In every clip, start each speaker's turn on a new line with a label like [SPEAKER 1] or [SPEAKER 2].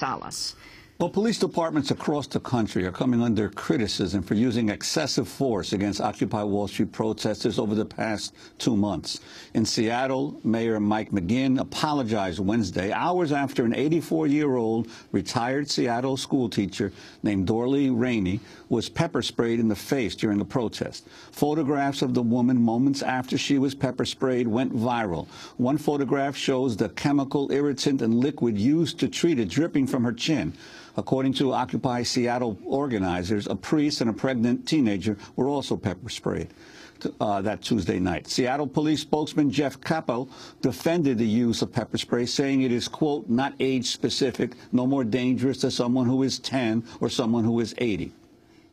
[SPEAKER 1] Gonzalez.
[SPEAKER 2] Well, police departments across the country are coming under criticism for using excessive force against Occupy Wall Street protesters over the past 2 months. In Seattle, Mayor Mike McGinn apologized Wednesday, hours after an 84-year-old retired Seattle school teacher named Dorley Rainey was pepper sprayed in the face during a protest. Photographs of the woman moments after she was pepper sprayed went viral. One photograph shows the chemical irritant and liquid used to treat it dripping from her chin. According to Occupy Seattle organizers, a priest and a pregnant teenager were also pepper sprayed that Tuesday night. Seattle police spokesman Jeff Capel defended the use of pepper spray, saying it is, quote, not age-specific, no more dangerous to someone who is 10 or someone who is 80.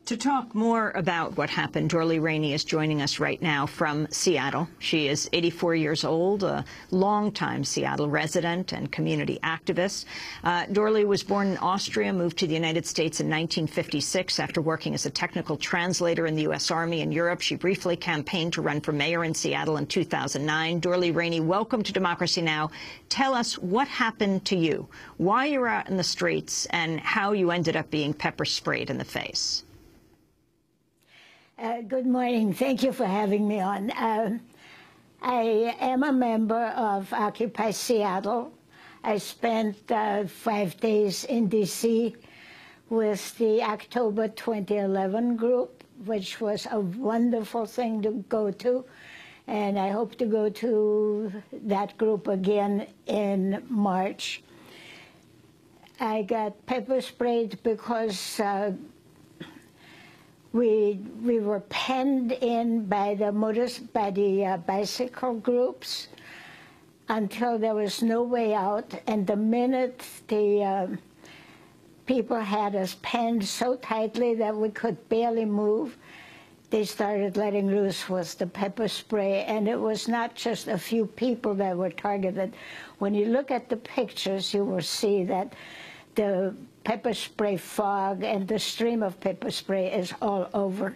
[SPEAKER 1] To talk more about what happened, Dorley Rainey is joining us right now from Seattle. She is 84 years old, a longtime Seattle resident and community activist. Dorley was born in Austria, moved to the United States in 1956 after working as a technical translator in the U.S. Army in Europe. She briefly campaigned to run for mayor in Seattle in 2009. Dorley Rainey, welcome to Democracy Now! Tell us what happened to you, why you're out in the streets, and how you ended up being pepper sprayed in the face.
[SPEAKER 3] Good morning. Thank you for having me on. I am a member of Occupy Seattle. I spent 5 days in D.C. with the October 2011 group, which was a wonderful thing to go to. And I hope to go to that group again in March. I got pepper sprayed because we were penned in by the bicycle groups until there was no way out. And the minute the people had us penned so tightly that we could barely move, they started letting loose with the pepper spray. And it was not just a few people that were targeted. When you look at the pictures, you will see that the pepper spray fog and the stream of pepper spray is all over.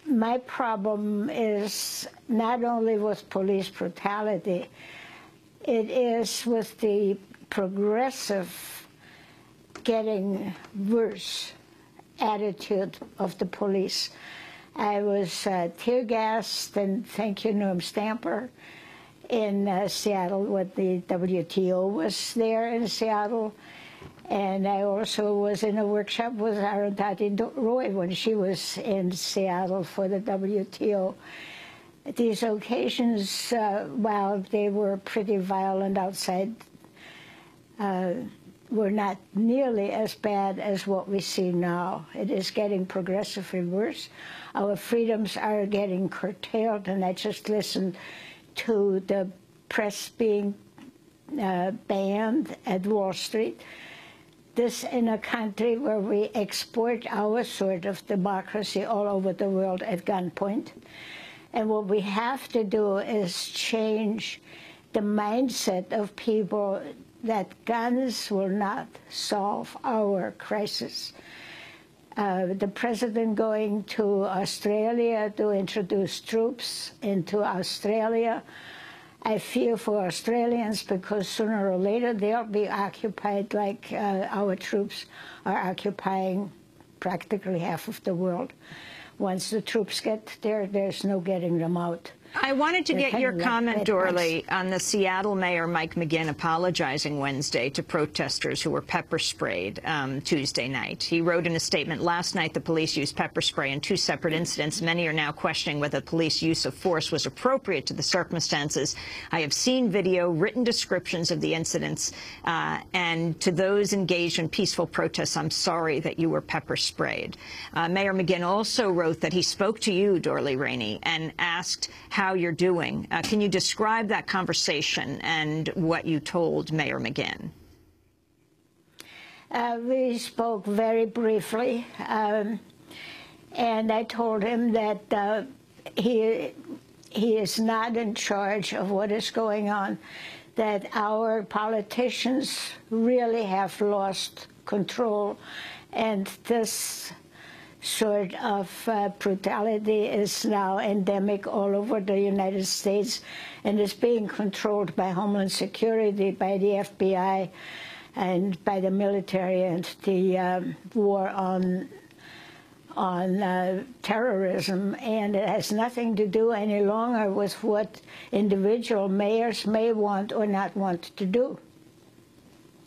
[SPEAKER 3] My problem is not only with police brutality, it is with the progressive, getting worse attitude of the police. I was tear gassed, and thank you, Norm Stamper, in Seattle when the WTO was there in Seattle. And I also was in a workshop with Arundhati Roy when she was in Seattle for the WTO. These occasions, while they were pretty violent outside, were not nearly as bad as what we see now. It is getting progressively worse. Our freedoms are getting curtailed, and I just listened to the press being banned at Wall Street. This in a country where we export our sort of democracy all over the world at gunpoint. And what we have to do is change the mindset of people that guns will not solve our crisis. The president going to Australia to introduce troops into Australia, I fear for Australians because sooner or later they'll be occupied like our troops are occupying practically half of the world. Once the troops get there, there's no getting them out.
[SPEAKER 1] I wanted to get your comment, Dorley, on the Seattle Mayor Mike McGinn apologizing Wednesday to protesters who were pepper sprayed Tuesday night. He wrote in a statement, last night the police used pepper spray in 2 separate incidents. Many are now questioning whether the police use of force was appropriate to the circumstances. I have seen video, written descriptions of the incidents, and to those engaged in peaceful protests, I'm sorry that you were pepper sprayed. Mayor McGinn also wrote that he spoke to you, Dorley Rainey, and asked how you're doing. Can you describe that conversation and what you told Mayor McGinn?
[SPEAKER 3] We spoke very briefly, and I told him that he is not in charge of what is going on, that our politicians really have lost control, and this sort of brutality is now endemic all over the United States and is being controlled by Homeland Security, by the FBI, and by the military and the war on terrorism, and it has nothing to do any longer with what individual mayors may want or not want to do.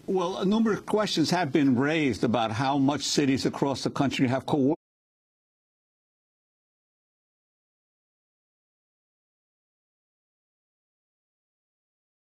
[SPEAKER 2] Well, a number of questions have been raised about how much cities across the country have coordinated